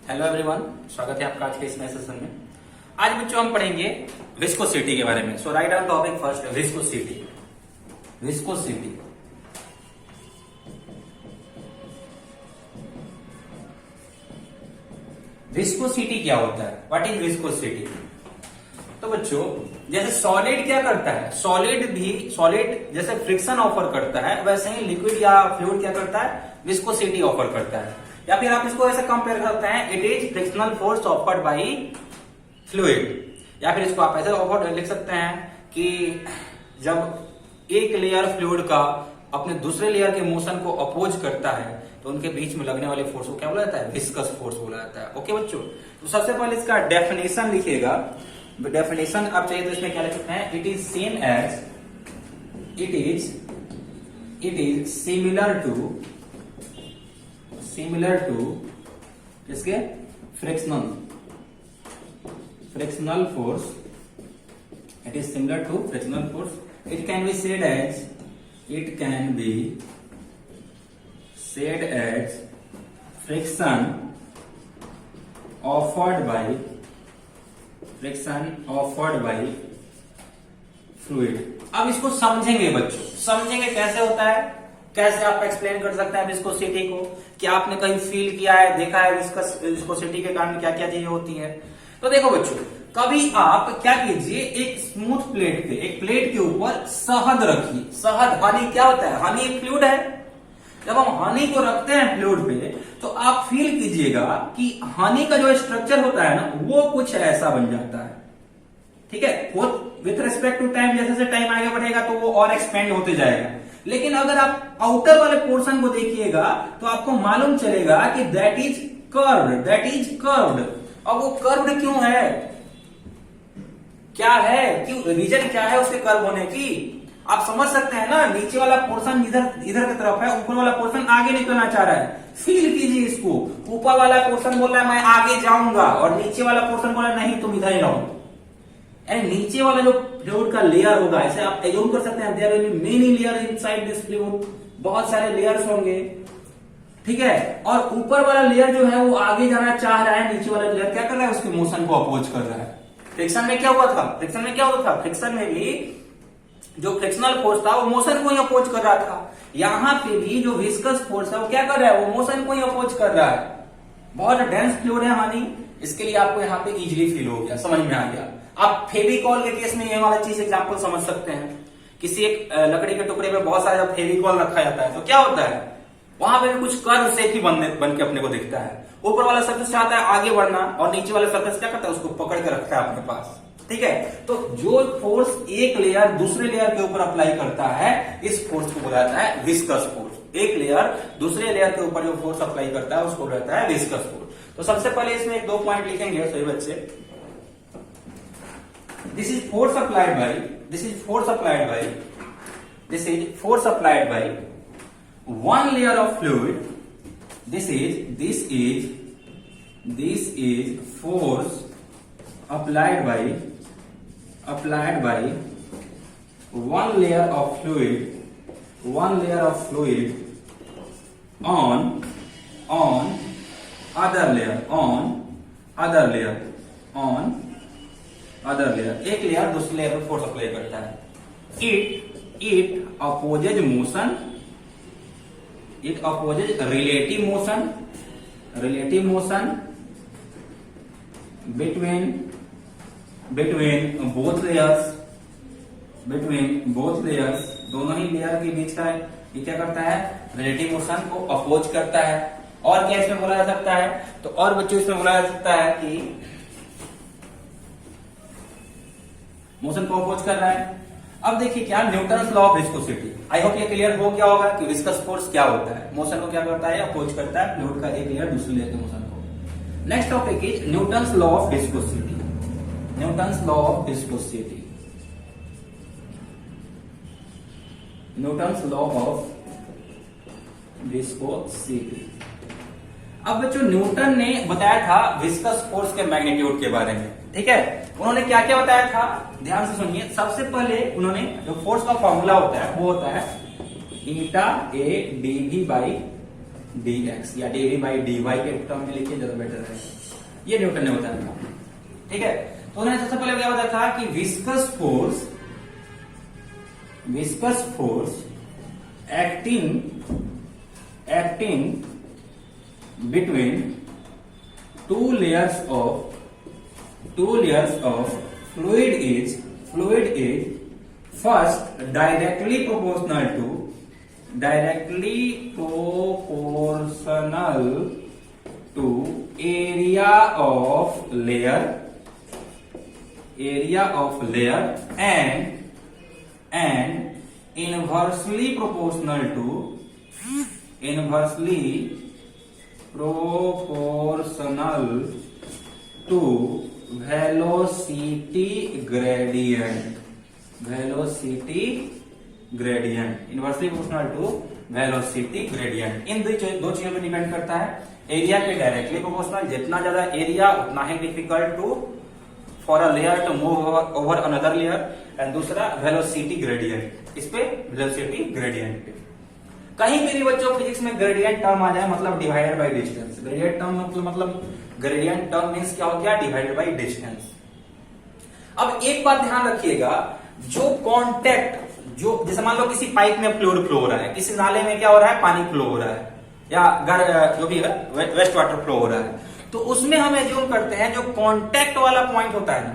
Hello everyone, स्वागत है आपका आज के इस नए सेशन में। आज बच्चों हम पढ़ेंगे विस्कोसिटी के बारे में। So write down topic first, viscosity. Viscosity viscosity क्या होता है? What is viscosity? तो बच्चों, जैसे सॉलिड क्या करता है, सॉलिड जैसे फ्रिक्शन ऑफर करता है, वैसे ही लिक्विड या फ्लूइड क्या करता है, विस्कोसिटी ऑफर करता है। या फिर आप इसको ऐसे कंपेयर करते हैं, it is frictional force offered by fluid. या फिर इसको आप ऐसे ऑफर लिख सकते हैं कि जब एक लेयर फ्लूइड का अपने दूसरे लेयर के मोशन को अपोज करता है तो उनके बीच में लगने वाले फोर्स को क्या बोला जाता है? विस्कस फोर्स बोला जाता है। ओके बच्चों, तो सबसे पहले इसका डेफिनेशन लिखिएगा। डेफिनेशन आप चाहिए तो इसमें क्या लिख सकते हैं? It is same as it is similar to इसके frictional force. It is similar to frictional force. It can be said as friction offered by fluid। अब इसको समझेंगे बच्चों, समझेंगे कैसे होता है, कैसे आप एक्सप्लेन कर सकते हैं विस्कोसिटी को। क्या आपने कहीं फील किया है, देखा है विस्कोसिटी के कारण क्या क्या चीजें होती है? तो देखो बच्चों, कभी आप क्या कीजिए, एक स्मूथ प्लेट पे, एक प्लेट के ऊपर शहद रखिए। शहद, हनी क्या होता है? हनी एक फ्लूइड है। जब हम हनी को रखते हैं फ्लूइड पे तो आप फील कीजिएगा कि हनी का जो स्ट्रक्चर होता है ना, वो कुछ ऐसा बन जाता है। ठीक है, विथ रिस्पेक्ट टू टाइम, जैसे जैसे टाइम आगे बढ़ेगा तो वो और एक्सपेंड होते जाएगा। लेकिन अगर आप आउटर वाले पोर्शन को देखिएगा तो आपको मालूम चलेगा कि दैट इज कर्व्ड। अब वो कर्व्ड क्यों है? क्या है, क्यों, रीजन क्या है उसके कर्व होने की? आप समझ सकते हैं ना, नीचे वाला पोर्शन इधर की तरफ है, ऊपर वाला पोर्शन आगे निकलना चाह रहा है। फील कीजिए इसको। ऊपर वाला पोर्शन बोल रहा है मैं आगे जाऊंगा, और नीचे वाला पोर्शन बोल रहा है नहीं तुम इधर ही रहो। एंड नीचे वाला जो फ्लूइड का लेयर होगा, ऐसे आप एज्यूम कर सकते हैं, there will be many layer inside this fluid. बहुत सारे लेयर्स होंगे, ठीक है। और ऊपर वाला लेयर जो है वो आगे जाना चाह रहा है, नीचे वाला लेयर क्या कर रहा है? उसके मोशन को अपोज कर रहा है। फ्रिक्शन में क्या हुआ था? फ्रिक्शन में भी जो फ्रिक्शनल फोर्स था वो मोशन को ही अपोज कर रहा था। यहां पे भी जो विस्कस फोर्स है वो क्या कर रहा है? वो मोशन को ही अपोज कर रहा है। बहुत डेंस फ्लूइड है हनी, इसके लिए आपको यहाँ पे इजीली फील हो गया, समझ में आ गया। आप फेविकॉल के केस में ये वाला चीज एग्जांपल समझ सकते हैं। किसी एक लकड़ी के टुकड़े में बहुत सारा जब फेविकॉल रखा जाता है तो क्या होता है? वहां पे भी कुछ कर्व शेप ही बन के अपने को दिखता है। ऊपर वाला सर्फेस चाहता है आगे बढ़ना, और नीचे वाला सर्फेस क्या करता है? उसको पकड़ के रखता है अपने पास। ठीक है, तो जो फोर्स एक लेयर दूसरे लेयर के ऊपर अप्लाई करता है, इस फोर्स को बोला जाता है विस्कस फोर्स। एक लेयर दूसरे लेयर के ऊपर जो फोर्स अप्लाई करता है उसको बोला जाता है विस्कस फोर्स। तो सबसे पहले इसमें एक दो पॉइंट लिखेंगे सही बच्चे। This is force applied by one layer of fluid। this is force applied by one layer of fluid on other layer। एक लेयर दूसरे लेयर पर फोर्स अप्लाई करता है। it opposes motion। It opposes relative motion between both layers। दोनों ही layer के बीच का ये क्या करता है? रिलेटिव मोशन को अपोज करता है। और क्या इसमें बोला जा सकता है? तो और बच्चों इसमें बोला जा सकता है कि मोशन को अपोज कर रहा है। अब देखिए क्या, Newton's law of viscosity. I hope ये क्लियर हो गया होगा कि विस्कस फोर्स क्या होता है। मोशन को क्या करता है? अपोज करता है फ्लूइड का एक लेयर दूसरे लेयर के मोशन को। Next topic is Newton's law of viscosity. Newton's law of viscosity. अब बच्चों, न्यूटन ने बताया था विस्कस फोर्स के मैग्नीट्यूड के बारे में। ठीक है, उन्होंने क्या क्या बताया था, ध्यान से सुनिए। सबसे पहले उन्होंने जो फोर्स का फॉर्मूला होता है वो होता है ईटा ए डीवी बाई dx या dv बाई dy के टर्म में लिखिए ज्यादा बेटर है। ये न्यूटन ने बताया, ठीक है। तो उन्होंने सबसे पहले क्या बताया था कि viscous force acting between two layers of fluid is first directly proportional to area of layer and inversely proportional to velocity gradient, inversely proportional to velocity gradient। इन दो चीजों पे डिपेंड करता है। एरिया के डायरेक्टली प्रोपोर्शनल, जितना ज्यादा area उतना ही difficult to for a layer to move over another layer, and दूसरा वेलोसिटी ग्रेडियंट, इस पे वेलोसिटी ग्रेडियंट पे। कहीं भी बच्चों फिजिक्स में ग्रेडियंट टर्म आ जाए मतलब divided by distance. Gradient term मतलब ग्रेडियंट टर्म मींस क्या हो गया, डिवाइडेड बाय डिस्टेंस। अब एक बात ध्यान रखिएगा, जो कांटेक्ट, जो जैसे मान लो किसी पाइप में फ्लूइड फ्लो हो रहा है, किसी नाले में क्या हो रहा है, पानी फ्लो हो रहा है, या जो भी है वेस्ट वाटर फ्लो हो रहा है, तो उसमें हम एज्यूम करते हैं जो कांटेक्ट वाला पॉइंट होता है ना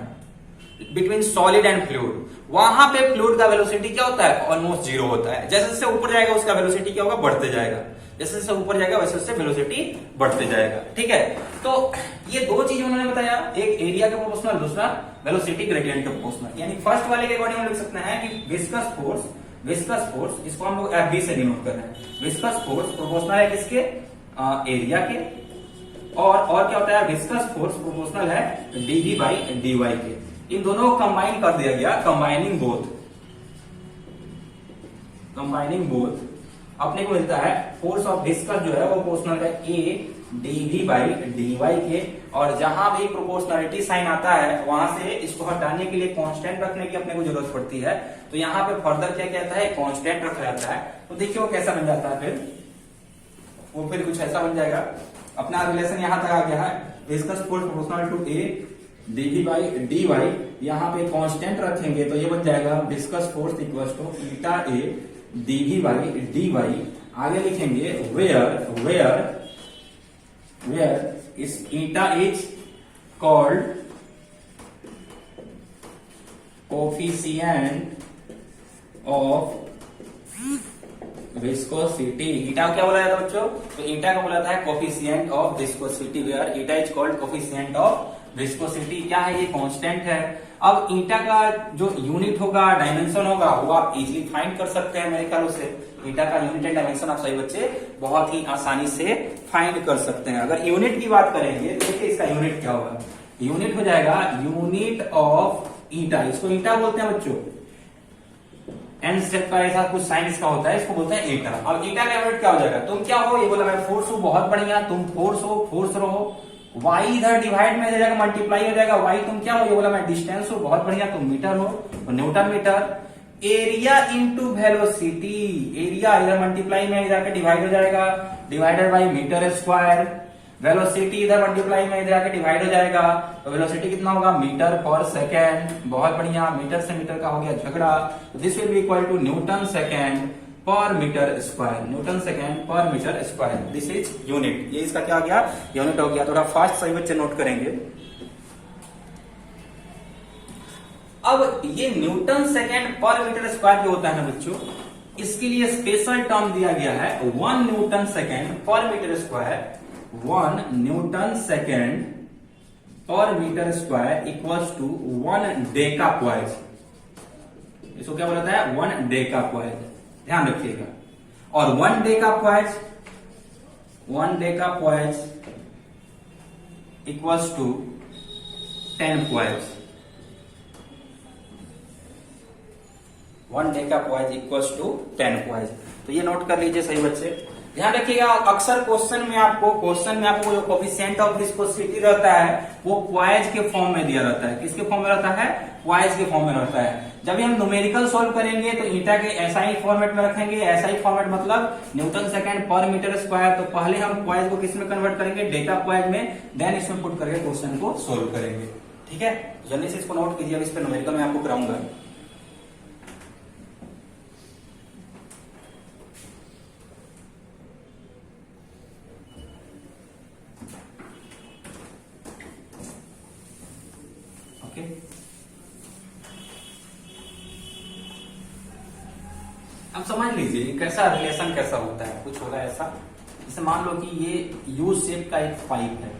बिटवीन सॉलिड एंड फ्लूइड, वहां पे फ्लूइड का वेलोसिटी क्या होता है, ऑलमोस्ट जीरो होता है। जैसे जैसे ऊपर जाएगा उसका वेलोसिटी क्या होगा, बढ़ते जाएगा। जैसे जैसे ऊपर जाएगा वैसे वैसे वेलोसिटी बढ़ते जाएगा, ठीक है। तो ये दो चीजें उन्होंने बताया, एक एरिया के प्रोपोर्शनल, दूसरा वेलोसिटी ग्रेडियंट के प्रोपोर्शनल। यानी फर्स्ट वाले के अकॉर्डिंग हम लिख सकते हैं कि विस्कस फोर्स, इसको हम लोग FV से डिनोट कर रहे हैं। विस्कस फोर्स प्रोपोर्शनल है किसके, एरिया के, और क्या होता है, विस्कस फोर्स प्रोपोर्शनल है dV बाई dy के। इन दोनों को कंबाइन कर दिया गया, कंबाइनिंग बोथ अपने को मिलता है फोर्स ऑफ विस्कस जो है वो प्रोपोर्शनल है A dV बाई dy के, और जहां भी प्रोपोर्शनलिटी साइन आता है वहां से इसको हटाने के लिए कांस्टेंट रखने की अपने को जरूरत पड़ती है। तो यहाँ पे फर्दर क्या कहता है, कांस्टेंट रखा जाता है। तो देखिए वो कैसा बन जाता है, फिर कुछ ऐसा बन जाएगा। अपना रिलेशन यहां तक आ गया है, viscous force proportional to A dV by dy, यहाँ पे कांस्टेंट रखेंगे तो ये बन जाएगा viscous force equal to eta A dV by dy। आगे लिखेंगे वेयर इस eta is called coefficient of viscosity. Eta क्या बोला जाता है बच्चों, तो ईटा का बोला जाता है coefficient of viscosity, where eta is called coefficient of viscosity. क्या है, ये कांस्टेंट है। अब ईटा का जो यूनिट होगा, डायमेंशन होगा, वो आप इजीली फाइंड कर सकते हैं मेरे ख्याल से। ईटा का यूनिट एंड डायमेंशन आप सही बच्चे बहुत ही आसानी से फाइंड कर सकते हैं। अगर यूनिट की बात करेंगे तो देखिए इसका यूनिट क्या होगा, यूनिट हो जाएगा यूनिट ऑफ ईटा, इसको ईटा बोलते हैं बच्चों। एंड स्टेप का ऐसा कुछ साइन इसका होता है, इसको बोलते हैं ईटा। अब ईटा का यूनिट क्या हो जाएगा, तुम क्या हो, ये बोला मैं फोर्स हूं, बहुत बढ़िया, तुम फोर्स हो, फोर्स रहो। वाई इधर डिवाइड में हो जाएगा, मल्टीप्लाई हो जाएगा, वाई तुम क्या हो, ये बोला मैं डिस्टेंस हूं, बहुत बढ़िया, तुम मीटर हो, newton metre. Area into velocity, area इधर मल्टीप्लाई में जाकर डिवाइड हो जाएगा, divided by metre square. Velocity इधर मल्टीप्लाई में जाकर डिवाइड हो जाएगा, तो वेलोसिटी कितना होगा, मीटर पर सेकेंड, बहुत बढ़िया। मीटर से मीटर का हो गया झगड़ा, this will be equal to newton second per metre square, newton second per metre square. This is unit, ये इसका क्या हो गया, यूनिट हो गया। थोड़ा फास्ट सही बच्चे नोट करेंगे। अब ये Newton second per metre square जो होता है ना बच्चों, इसके लिए स्पेशल टर्म दिया गया है 1 Newton second per metre square. 1 Newton second per metre square equals to 1 डेकापॉइज। इसको क्या बोला जाता है, 1 डेकापॉइज, ध्यान रखिएगा। और 1 decapoise equals to 10 poise. 1 decapoise equals to 10 poise. तो ये नोट कर लीजिए सही बच्चे। ध्यान रखिएगा, अक्सर क्वेश्चन में आपको जो कोफिशिएंट ऑफ विस्कोसिटी रहता है वो क्वाइज के फॉर्म में दिया रहता है। किसके फॉर्म में रहता है? क्वाइज के फॉर्म में रहता है। जब हम न्यूमेरिकल सॉल्व करेंगे तो ईटा के एसआई फॉर्मेट में रखेंगे। एसआई फॉर्मेट मतलब न्यूटन सेकंड पर मीटर स्क्वायर। तो पहले हम क्वाइज को किस में कन्वर्ट करेंगे? डेटा क्वाइज में, देन इसमें पुट करके क्वेश्चन को सोल्व करेंगे। ठीक है, जल्दी से इसको नोट कीजिए। अब इस पर न्यूमेरिकल में आपको कराऊंगा। अब समझ लीजिए कैसा रिलेशन कैसा होता है। कुछ होगा ऐसा, जैसे मान लो कि ये यू शेप का एक पाइप है,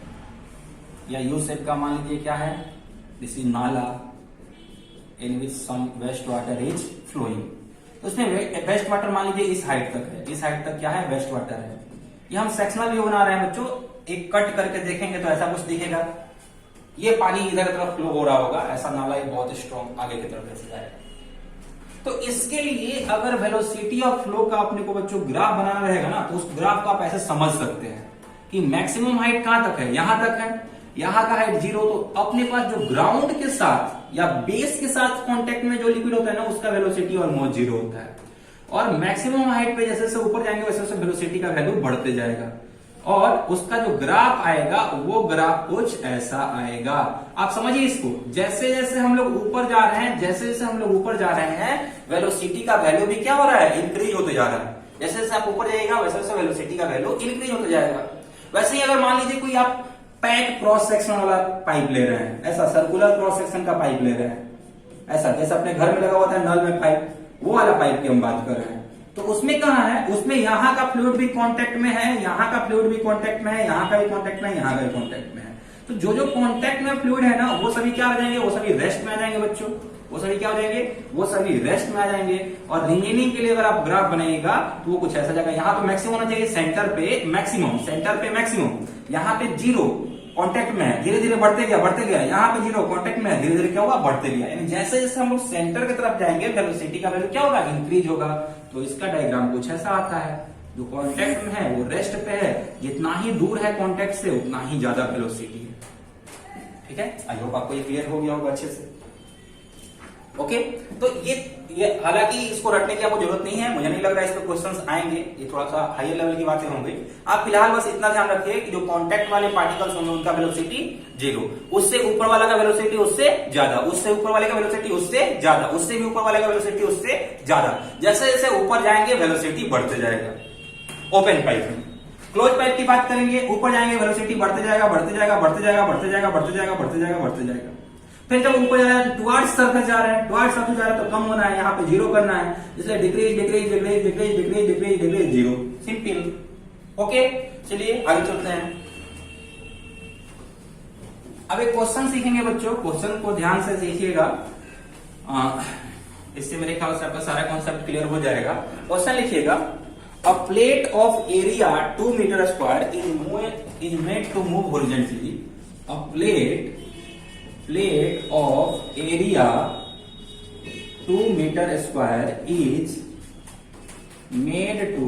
या यू शेप का मान लीजिए क्या है, दिस इज नाला in which some waste water is flowing. तो उसमें वेस्ट वाटर मान लीजिए इस हाइट तक है, इस हाइट तक क्या है? वेस्ट वाटर है। ये हम सेक्शनल व्यू बना रहे हैं बच्चों, एक कट करके देखेंगे तो ऐसा कुछ दिखेगा। ये पानी इधर तरफ फ्लो हो रहा होगा, ऐसा नाला बहुत स्ट्रॉन्ग आगे की तरफ ऐसे जाएगा। तो इसके लिए अगर वेलोसिटी ऑफ फ्लो का अपने को बच्चों ग्राफ बनाना रहेगा ना, तो उस ग्राफ को आप ऐसे समझ सकते हैं कि मैक्सिमम हाइट कहां तक है? यहां तक है, यहां का हाइट 0। तो अपने पास जो ग्राउंड के साथ या बेस के साथ कांटेक्ट में जो लिक्विड होता है ना, उसका वेलोसिटी ऑलमोस्ट 0 होता है। और मैक्सिमम हाइट पे जैसे जैसे ऊपर जाएंगे वैसे वैसे वेलोसिटी का वैल्यू बढ़ते जाएगा, और उसका जो ग्राफ आएगा वो ग्राफ कुछ ऐसा आएगा। आप समझिए इसको, जैसे जैसे हम लोग ऊपर जा रहे हैं, जैसे जैसे हम लोग ऊपर जा रहे हैं, वेलोसिटी का वैल्यू भी क्या हो रहा है? इंक्रीज होते जा रहा है। जैसे जैसे आप ऊपर जाइएगा वैसे वैसे वेलोसिटी का वैल्यू इंक्रीज होते जाएगा। वैसे ही अगर मान लीजिए कोई आप पैक क्रॉस सेक्शन वाला पाइप ले रहे हैं, ऐसा सर्कुलर क्रॉस सेक्शन का पाइप ले रहे हैं, ऐसा जैसे अपने घर में लगा हुआ था नल में पाइप, वो वाला पाइप की हम बात कर रहे हैं। तो उसमें कहां है? उसमें यहां का फ्लूइड भी कांटेक्ट में है, यहां का फ्लूइड भी कांटेक्ट में है, यहां का भी कांटेक्ट में है, यहां का भी कांटेक्ट में है। तो जो जो कांटेक्ट में फ्लूइड है ना, वो सभी क्या हो जाएंगे? वो सभी रेस्ट में आ जाएंगे बच्चों। वो सभी क्या हो जाएंगे? वो सभी रेस्ट में आ जाएंगे। और रिमेनिंग के लिए अगर आप ग्राफ बनाइएगा तो वो कुछ ऐसा जाएगा। यहाँ तो मैक्सिमम होना चाहिए सेंटर पे मैक्सिमम, सेंटर पे मैक्सिमम, यहाँ पे 0 कांटेक्ट में है, धीरे धीरे बढ़ते गया। यहाँ पे 0 कांटेक्ट में है, धीरे धीरे क्या होगा? बढ़ते गया। यानी जैसे जैसे हम लोग सेंटर की तरफ जाएंगे वेलोसिटी का वैल्यू क्या होगा? इंक्रीज होगा। तो इसका डायग्राम कुछ ऐसा आता है, जो कांटेक्ट में है वो रेस्ट पे है, जितना ही दूर है कांटेक्ट से उतना ही ज्यादा वेलोसिटी है। ठीक है, आई होप आपको ये क्लियर हो गया होगा अच्छे से। ओके, तो ये हालांकि इसको रटने की आपको जरूरत नहीं है, मुझे नहीं लग रहा है इस पे क्वेश्चंस आएंगे, ये थोड़ा सा हायर लेवल की बातें होंगी। आप फिलहाल बस इतना ध्यान रखिए कि जो कांटेक्ट वाले पार्टिकल्स होंगे उनका वेलोसिटी 0, उससे ऊपर वाला का वेलोसिटी उससे ज्यादा, उससे ऊपर वाले का वेलोसिटी उससे ज्यादा, उससे भी ऊपर वाले का वेलोसिटी उससे ज्यादा। जैसे जैसे ऊपर जाएंगे वेलोसिटी बढ़ते जाएगा। ओपन पाइप में, क्लोज पाइप की बात करेंगे, ऊपर जाएंगे वेलोसिटी बढ़ते जाएगा, बढ़ते जाएगा, बढ़ते जाएगा, बढ़ते जाएगा, बढ़ते जाएगा, बढ़ते जाएगा, बढ़ते जाएगा। फिर जब ऊपर जा रहा है, टुवर्ड्स सरफेस जा रहा है, टुवर्ड्स सरफेस जा रहा है तो कम होना है, यहाँ पे 0 करना है, इसलिए decrease decrease decrease decrease decrease decrease decrease 0, simple. Okay, चलिए आगे चलते हैं। अब एक क्वेश्चन सीखेंगे बच्चों, क्वेश्चन को ध्यान से सीखिएगा, इससे मेरे ख्याल से आपका सारा कॉन्सेप्ट क्लियर हो जाएगा। क्वेश्चन लिखिएगा, a plate of area 2 metre square is made to move horizontally. A plate of area 2 meter square is made to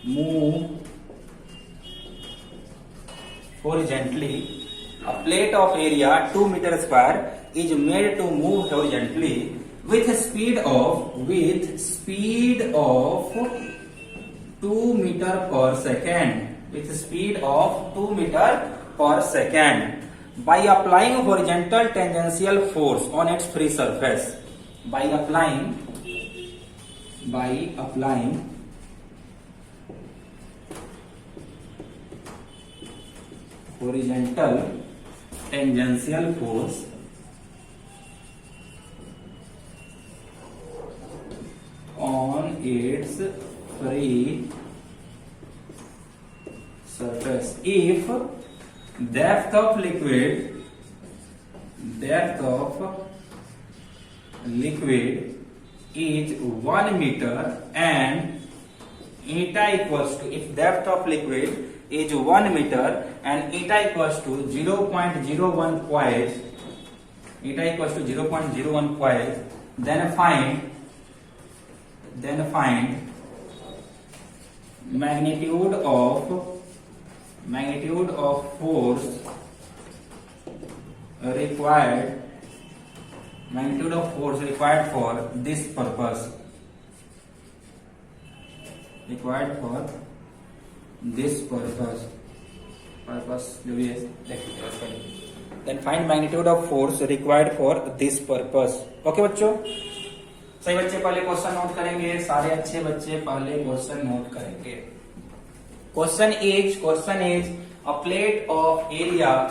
move horizontally. A plate of area 2 meter square is made to move horizontally with speed of 2 meter per second. With speed of 2 meter per second. By applying horizontal tangential force on its free surface. By applying horizontal tangential force on its free surface, if depth of liquid is 1 meter and eta equals to, if depth of liquid is 1 meter and eta equals to 0.01 poise, then find magnitude of force required for this purpose जो भी है, then find magnitude of force required for this purpose. Okay बच्चों, सही बच्चे पहले question note करेंगे, सारे अच्छे बच्चे पहले क्वेश्चन नोट करेंगे। Question is a plate of area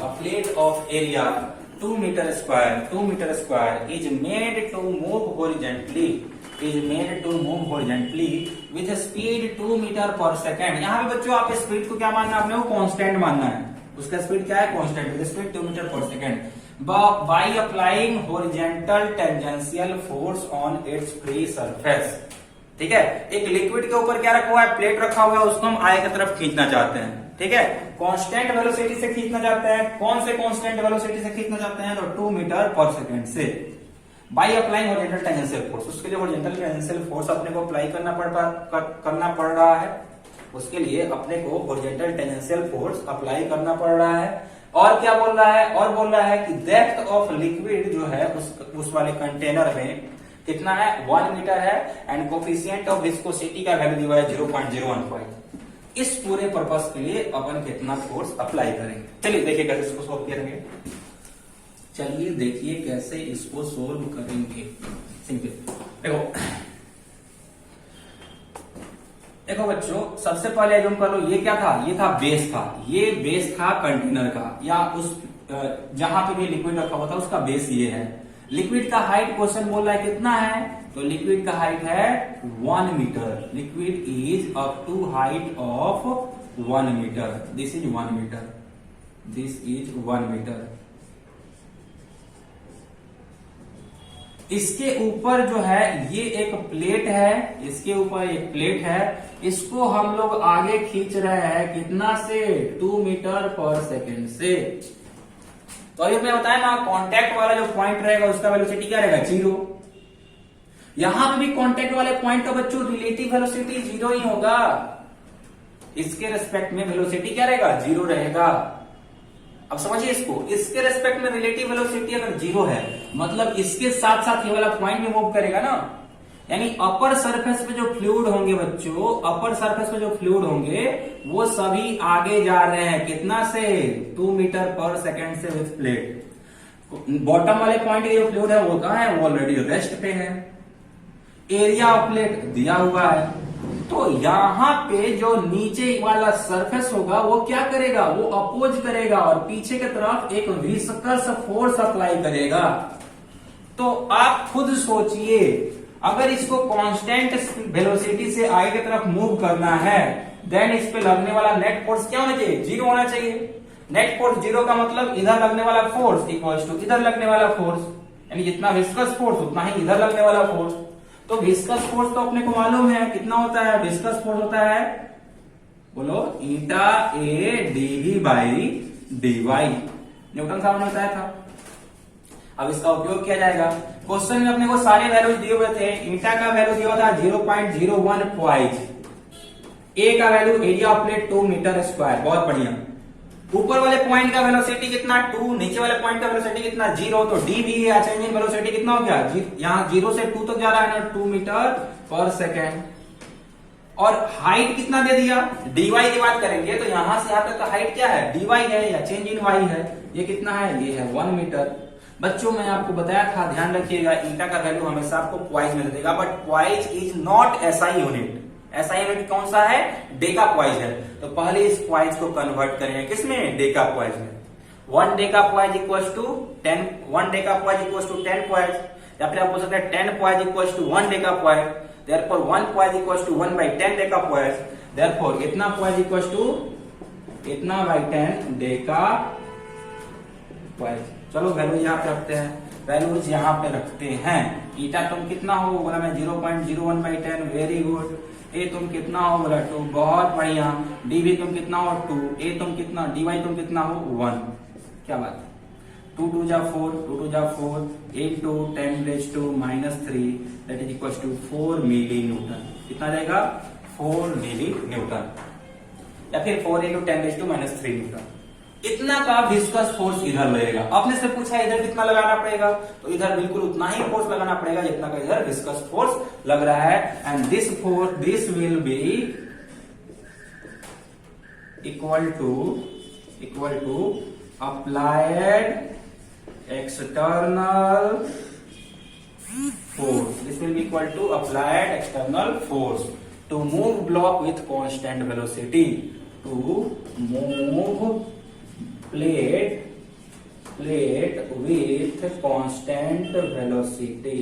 2 metre square is made to move horizontally with speed 2 metre per second. यहाँ पे बच्चों आप स्पीड को क्या मानना है, आपने वो कांस्टेंट मानना है, उसका स्पीड क्या है, constant, with speed 2 metre per second by applying horizontal tangential force on it's free surface. ठीक है, एक लिक्विड के ऊपर क्या रखा हुआ है, प्लेट रखा हुआ है, उसको हम आई की तरफ खींचना चाहते हैं। ठीक है, कांस्टेंट वेलोसिटी से खींचना चाहते हैं। कौन से कांस्टेंट वेलोसिटी से खींचना चाहते हैं, तो 2 मीटर पर सेकेंड से by applying horizontal tangential force. उसके लिए हॉरिजॉन्टल टेंजेंशियल फोर्स अपने को अप्लाई करना पड़ रहा है। उसके लिए अपने को हॉरिजॉन्टल टेंजेंशियल फोर्स अप्लाई करना पड़ रहा है। और क्या बोल रहा है, और बोल रहा है कि डेप्थ ऑफ लिक्विड जो है उस वाले कंटेनर में कितना है, 1 मीटर है, एंड कोफिशिएंट ऑफ विस्कोसिटी का वैल्यू दिया है 0.015। इस पूरे पर्पस के लिए अपन कितना फोर्स अप्लाई करेंगे। चलिए देखिए कैसे इसको सोल्व करेंगे। चलिए देखिए कैसे इसको सोल्व करेंगे। सिंपल देखो बच्चों, सबसे पहले एज्यूम कर लो ये क्या था, ये था बेस था, ये बेस था कंटेनर का, या उस जहां पे भी लिक्विड रखा हुआ था उसका बेस ये है। लिक्विड का हाइट क्वेश्चन बोल रहा है कितना है, तो लिक्विड का हाइट है 1 metre. Liquid is up to height of 1 metre. This is 1 metre, this is 1 metre. इसके ऊपर जो है ये एक प्लेट है, इसके ऊपर एक प्लेट है, इसको हम लोग आगे खींच रहे हैं कितना से, 2 मीटर पर सेकेंड से। तो अभी मैं बताया ना, कांटेक्ट वाला जो पॉइंट रहेगा उसका वेलोसिटी क्या रहेगा, 0। यहां पे भी कांटेक्ट वाले पॉइंट का बच्चों रिलेटिव वेलोसिटी 0 ही होगा। इसके रेस्पेक्ट में वेलोसिटी क्या रहेगा, 0 रहेगा। अब समझिए इसको, इसके रेस्पेक्ट में रिलेटिव वेलोसिटी अगर 0 है, मतलब इसके साथ साथ ये वाला पॉइंट भी मूव करेगा ना, यानी अपर सरफेस पे जो फ्लूइड होंगे बच्चों, अपर सरफेस पे जो फ्लूइड होंगे वो सभी आगे जा रहे हैं कितना से, 2 मीटर पर सेकेंड से विथ प्लेट। बॉटम वाले पॉइंट के जो फ्लूइड है वो कहां है, वो ऑलरेडी रेस्ट पे है। एरिया ऑफ प्लेट दिया हुआ है, तो यहां पे जो नीचे वाला सरफेस होगा वो क्या करेगा, वो अपोज करेगा और पीछे की तरफ एक विस्कस फोर्स अप्लाई करेगा। तो आप खुद सोचिए, अगर इसको कांस्टेंट वेलोसिटी से आई की तरफ मूव करना है, देन इस पे लगने वाला नेट फोर्स क्या होना चाहिए, 0 होना चाहिए। नेट फोर्स 0 का मतलब इधर लगने वाला फोर्स इक्वल्स टू इधर लगने वाला फोर्स, यानी जितना विस्कस फोर्स उतना ही इधर लगने वाला फोर्स। तो विस्कस फोर्स तो अपने को मालूम है कितना होता है, विस्कस फोर्स होता है, बोलो, ईटा ए डीवी बाई डीवाई, न्यूटन साहब ने बताया था। अब इसका उपयोग किया जाएगा। क्वेश्चन में अपने को सारे वैल्यूज दिए हुए थे। ईटा का वैल्यू दिया हुआ था 0.01 पॉइंट, ए का value area of plate 2 metre square, बहुत बढ़िया। ऊपर वाले पॉइंट का वेलोसिटी कितना 2, नीचे वाले पॉइंट का वेलोसिटी कितना 0, तो डी भी है, चेंज इन वेलोसिटी कितना हो गया, यहाँ 0 से 2 तक जा रहा है ना, 2 मीटर पर सेकेंड। और हाइट कितना दे दिया, डीवाई की बात करेंगे तो यहां से यहां तक का हाइट क्या है, डीवाई है या चेंज इन वाई है, ये कितना है, ये है 1 मीटर। बच्चों मैं आपको बताया था, ध्यान रखिएगा, ईटा का वैल्यू हमेशा आपको क्वाइज में देगा, but poise is not SI unit. SI unit कौन सा है, डेका क्वाइज है। तो पहले इस क्वाइज को कन्वर्ट करेंगे किसमें, डेका क्वाइज में। 1 deca poise equals to 10, 1 deca poise equals to 10 poise, या फिर आप बोल सकते हैं 10 poise equals to 1 deca poise. Therefore 1 poise equals to 1 by 10 deca poise. Therefore इतना क्वाइज इक्वल्स टू इतना by 10 डेका क्वाइज। चलो वैल्यू यहाँ पे रखते हैं, वैल्यूज यहाँ पे रखते हैं। ईटा तुम कितना हो, बोला मैं 0.01 by 10, वेरी गुड। ए तुम कितना हो, बोला 2, बहुत बढ़िया। डीवी तुम कितना हो, 2। ए तुम कितना, डीवाई तुम कितना हो, 1। क्या बात है, 2 2 जा 4, 2 2 जा 4, 8 to 10 raised to -3 that is equal to 4 millinewton. कितना जाएगा, 4 मिली न्यूटन या फिर 4 × 10⁻³ न्यूटन। इतना का विस्कस फोर्स इधर लगेगा। आपने से पूछा इधर कितना लगाना पड़ेगा, तो इधर बिल्कुल उतना ही फोर्स लगाना पड़ेगा जितना का इधर विस्कस फोर्स लग रहा है। And this will be equal to applied external force. This will be equal to applied external force to move block with constant velocity, to move plate with constant velocity।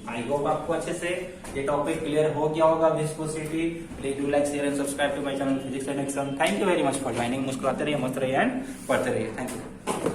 I hope आपको अच्छे से ये topic clear हो गया होगा viscosity. Please do like, share and subscribe to my channel physics and action. Thank you very much for joining. मुस्कुराते रहिए, मस्त रहिए एंड पढ़ते रहिए। Thank you.